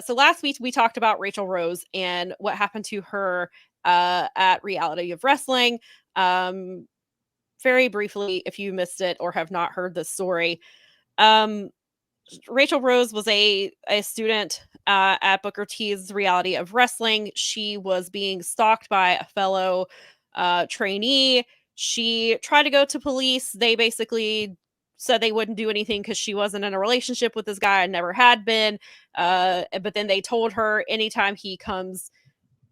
So last week we talked about Raychell Rose and what happened to her at Reality of Wrestling. Very briefly, if you missed it or have not heard this story, um, Raychell Rose was a student at Booker T's Reality of Wrestling. She was being stalked by a fellow trainee. She tried to go to police. They basically said they wouldn't do anything because she wasn't in a relationship with this guy and never had been. But then they told her anytime he comes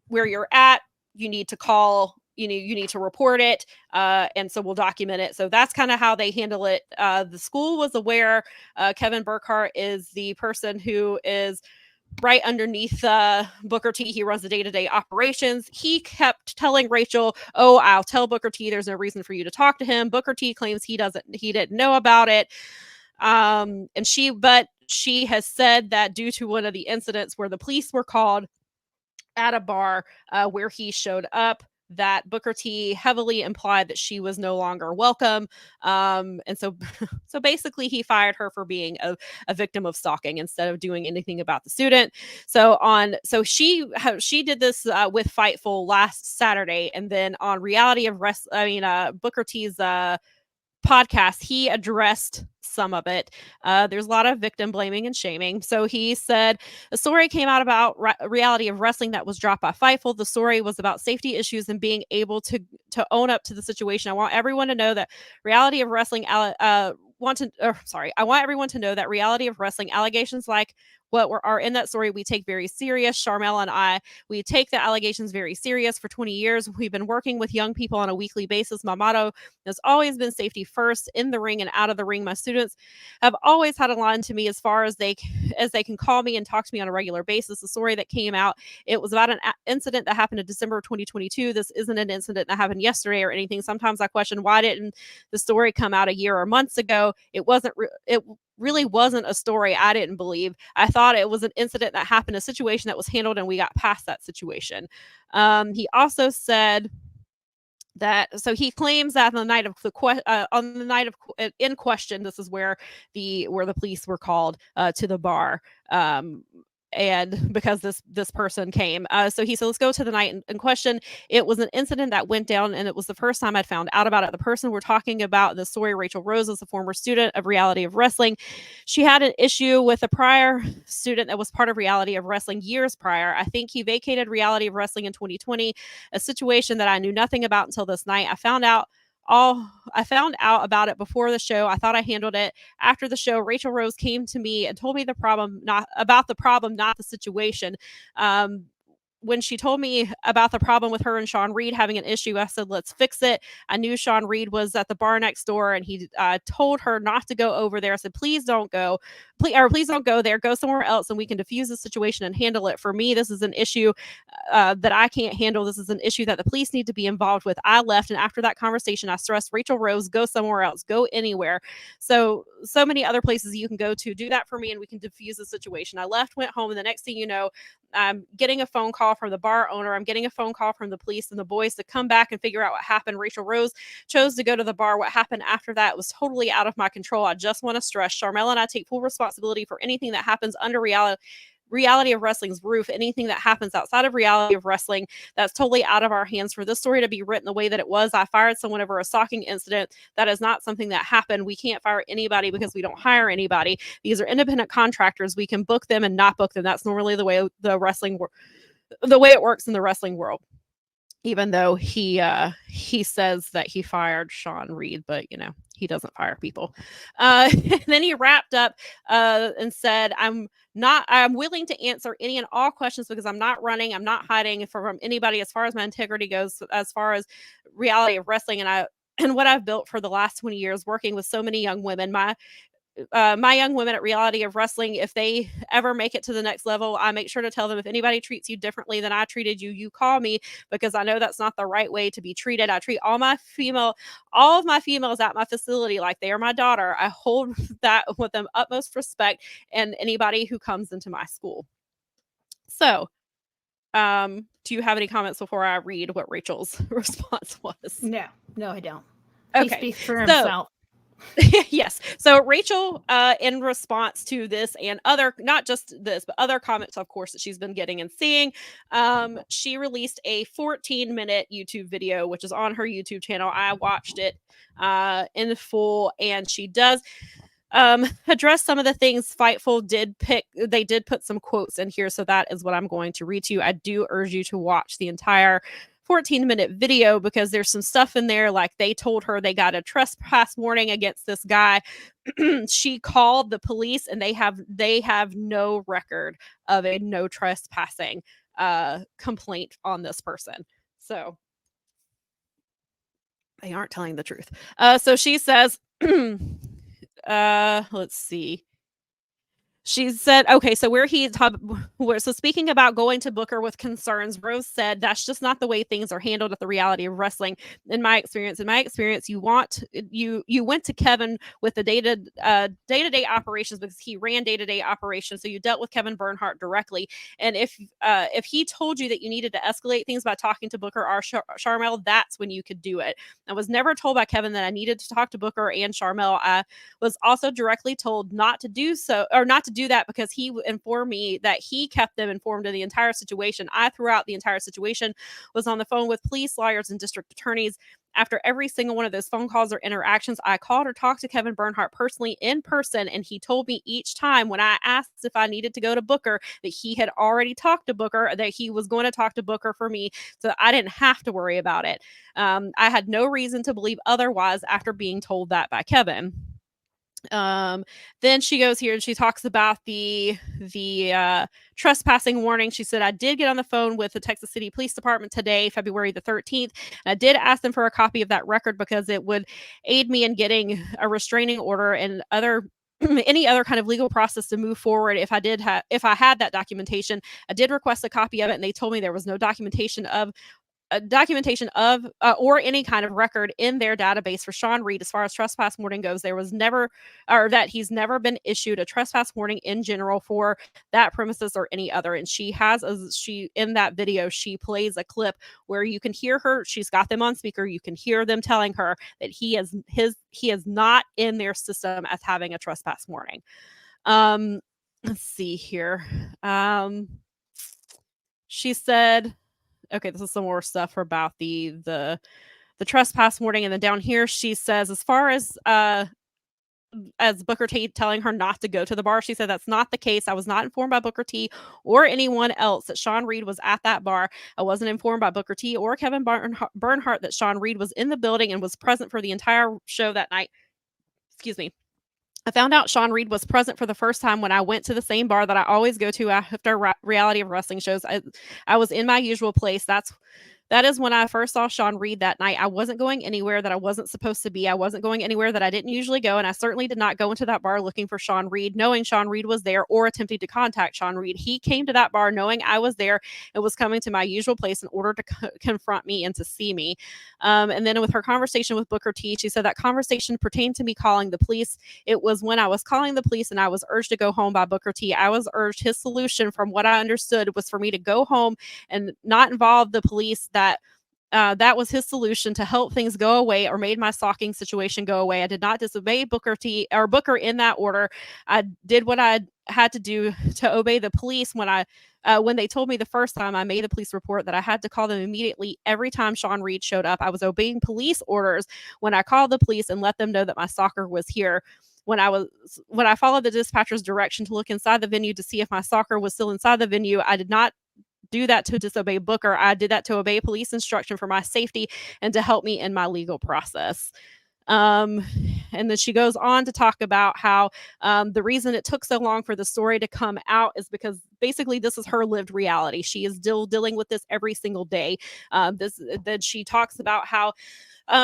where you're at, you need to call, you need to report it, and so we'll document it. So that's kind of how they handle it. The school was aware. Kevin Burkhart is the person who is right underneath Booker T. He runs the day-to-day operations. He kept telling Raychell, "Oh, I'll tell Booker T. There's no reason for you to talk to him." Booker T. claims he didn't know about it. But she has said that due to one of the incidents where the police were called at a bar where he showed up, that Booker T heavily implied that she was no longer welcome. And so so basically he fired her for being a victim of stalking instead of doing anything about the student. So she did this with Fightful last Saturday, and then on Reality of Booker T's podcast, he addressed some of it. There's a lot of victim blaming and shaming. So he said a story came out about Reality of Wrestling that was dropped by Fightful. The story was about safety issues and being able to own up to the situation. I want everyone to know that Reality of Wrestling I want everyone to know that Reality of Wrestling allegations like what are in that story we take very serious. Charmel and I, we take the allegations very serious. For 20 years, we've been working with young people on a weekly basis. My motto has always been safety first, in the ring and out of the ring. My students have always had a line to me as far as they can call me and talk to me on a regular basis. The story that came out, it was about an incident that happened in December of 2022. This isn't an incident that happened yesterday or anything. Sometimes I question, why didn't the story come out a year or months ago? It really wasn't a story I didn't believe. I thought it was an incident that happened, a situation that was handled, and we got past that situation. He also said that, so he claims that on the night of in question, this is where the police were called to the bar. And because this person came, so he said, let's go to the night in question. It was an incident that went down, and it was the first time I'd found out about it. The person we're talking about, the story, Raychell Rose, is a former student of Reality of Wrestling. She had an issue with a prior student that was part of Reality of Wrestling years prior. I think he vacated Reality of Wrestling in 2020, a situation that I knew nothing about until this night. I found out about it before the show. I thought I handled it. After the show, Raychell Rose came to me and told me not the situation. When she told me about the problem with her and Sean Reed having an issue, I said, let's fix it. I knew Sean Reed was at the bar next door, and he told her not to go over there. I said, please don't go. Please don't go there. Go somewhere else, and we can diffuse the situation and handle it. For me, this is an issue that I can't handle. This is an issue that the police need to be involved with. I left, and after that conversation, I stressed Raychell Rose, go somewhere else, go anywhere. So many other places you can go to. Do that for me, and we can diffuse the situation. I left, went home, and the next thing you know, I'm getting a phone call from the bar owner. I'm getting a phone call from the police and the boys to come back and figure out what happened. Raychell Rose chose to go to the bar. What happened after that was totally out of my control. I just want to stress, Charmel and I take full responsibility for anything that happens under Reality of Wrestling's roof. Anything that happens outside of Reality of Wrestling, that's totally out of our hands. For this story to be written the way that it was, I fired someone over a stalking incident. That is not something that happened. We can't fire anybody because we don't hire anybody. These are independent contractors. We can book them and not book them. That's normally the way it works in the wrestling world. Even though he says that he fired Sean Reed, but he doesn't fire people. And then he wrapped up and said, I'm willing to answer any and all questions because I'm not running, I'm not hiding from anybody as far as my integrity goes, as far as Reality of Wrestling and what I've built for the last 20 years, working with so many young women. My young women at Reality of Wrestling, if they ever make it to the next level, I make sure to tell them, if anybody treats you differently than I treated you, you call me, because I know that's not the right way to be treated. I treat all of my females at my facility like they are my daughter. I hold that with them utmost respect, and anybody who comes into my school. So, do you have any comments before I read what Rachel's response was? No, I don't. Okay. He speaks for himself. Yes. So Rachel, in response to this and other, not just this, but other comments, of course, that she's been getting and seeing, she released a 14-minute YouTube video, which is on her YouTube channel. I watched it in full, and she does address some of the things Fightful did pick. They did put some quotes in here, so that is what I'm going to read to you. I do urge you to watch the entire 14-minute video because there's some stuff in there, like they told her they got a trespass warning against this guy. She called the police, and they have no record of a no trespassing complaint on this person. So they aren't telling the truth. So she says, let's see. She said, okay, so so speaking about going to Booker with concerns, Rose said that's just not the way things are handled at the Reality of Wrestling. In my experience, you went to Kevin with the day-to-day operations because he ran day-to-day operations, so you dealt with Kevin Bernhardt directly. And if he told you that you needed to escalate things by talking to Booker or Charmel, that's when you could do it. I was never told by Kevin that I needed to talk to Booker and Charmel. I was also directly told not to do so, or not to do that, because he informed me that he kept them informed of the entire situation. I, throughout the entire situation, was on the phone with police, lawyers, and district attorneys. After every single one of those phone calls or interactions, I called or talked to Kevin Bernhardt personally in person, and he told me each time when I asked if I needed to go to Booker that he had already talked to Booker, that he was going to talk to Booker for me, so I didn't have to worry about it. I had no reason to believe otherwise after being told that by Kevin. Then she goes here and she talks about the trespassing warning. She said, I did get on the phone with the Texas City Police Department today, February the 13th, and I did ask them for a copy of that record because it would aid me in getting a restraining order and other any other kind of legal process to move forward. If I had that documentation, I did request a copy of it, and they told me there was no documentation of or any kind of record in their database for Sean Reed as far as trespass warning goes. There was never, or that he's never been issued a trespass warning in general for that premises or any other. And she in that video, she plays a clip where you can hear her. She's got them on speaker. You can hear them telling her that he is not in their system as having a trespass warning. Let's see here. She said, okay, this is some more stuff about the trespass warning, and then down here she says, as far as Booker T telling her not to go to the bar, she said that's not the case. I was not informed by Booker T or anyone else that Sean Reed was at that bar. I wasn't informed by Booker T or Kevin Bernhardt that Sean Reed was in the building and was present for the entire show that night. Excuse me. I found out Sean Reed was present for the first time when I went to the same bar that I always go to after Reality of Wrestling shows. I was in my usual place. That is when I first saw Sean Reed that night. I wasn't going anywhere that I wasn't supposed to be. I wasn't going anywhere that I didn't usually go, and I certainly did not go into that bar looking for Sean Reed, knowing Sean Reed was there or attempting to contact Sean Reed. He came to that bar knowing I was there and was coming to my usual place in order to confront me and to see me. And then with her conversation with Booker T, she said that conversation pertained to me calling the police. It was when I was calling the police and I was urged to go home by Booker T. I was urged, his solution, from what I understood, was for me to go home and not involve the police. That was his solution to help things go away, or made my stalking situation go away. I did not disobey Booker in that order. I did what I had to do to obey the police. When they told me the first time, I made a police report that I had to call them immediately every time Sean Reed showed up. I was obeying police orders when I called the police and let them know that my stalker was here. When I followed the dispatcher's direction to look inside the venue to see if my stalker was still inside the venue, I did not do that to disobey Booker. I did that to obey police instruction for my safety and to help me in my legal process. And then she goes on to talk about how the reason it took so long for the story to come out is because basically this is her lived reality. She is still dealing with this every single day. Then she talks about how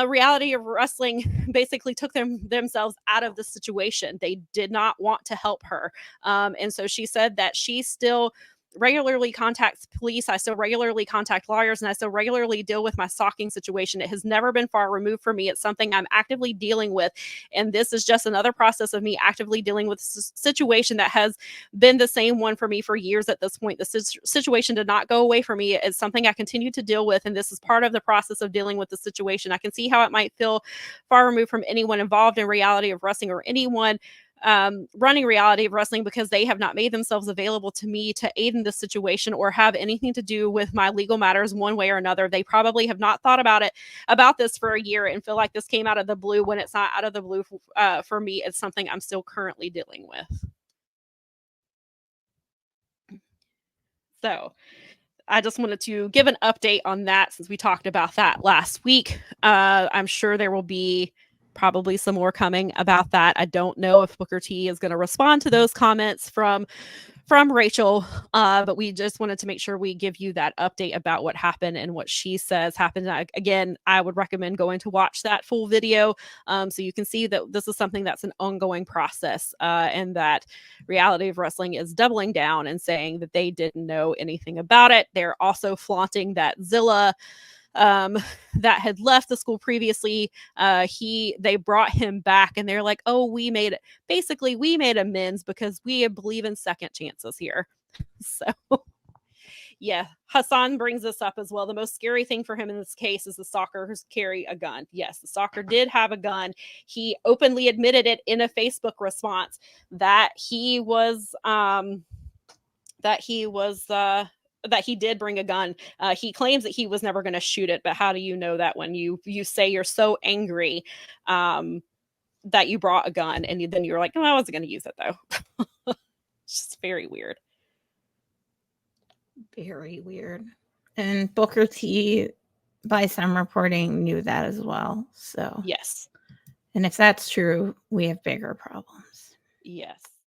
Reality of Wrestling basically took themselves out of the situation. They did not want to help her. And so she said that she still regularly contact police. I still regularly contact lawyers, and I still regularly deal with my stalking situation. It has never been far removed from me. It's something I'm actively dealing with. And this is just another process of me actively dealing with a situation that has been the same one for me for years at this point. The situation did not go away for me. It's something I continue to deal with. And this is part of the process of dealing with the situation. I can see how it might feel far removed from anyone involved in reality of wrestling or anyone running reality of wrestling, because they have not made themselves available to me to aid in this situation or have anything to do with my legal matters one way or another. They probably have not thought about this for a year and feel like this came out of the blue, when it's not out of the blue. For me, it's something I'm still currently dealing with. So I just wanted to give an update on that, since we talked about that last week. I'm sure there will be probably some more coming about that. I don't know if Booker T is going to respond to those comments from Raychell, but we just wanted to make sure we give you that update about what happened and what she says happened. Again, I would recommend going to watch that full video, so you can see that this is something that's an ongoing process, and that Reality of Wrestling is doubling down and saying that they didn't know anything about it. They're also flaunting that Zilla, that had left the school previously, they brought him back, and they're like, oh, we made amends because we believe in second chances here. So yeah, Hassan brings this up as well. The most scary thing for him in this case is the stalkers carry a gun. Yes, the stalker did have a gun. He openly admitted it in a Facebook response that he was that he did bring a gun. He claims that he was never going to shoot it, but how do you know that when you say you're so angry that you brought a gun, and then you're like, oh, I wasn't going to use it though. It's just very weird. Very weird. And Booker T, by some reporting, knew that as well. So yes. And if that's true, we have bigger problems. Yes.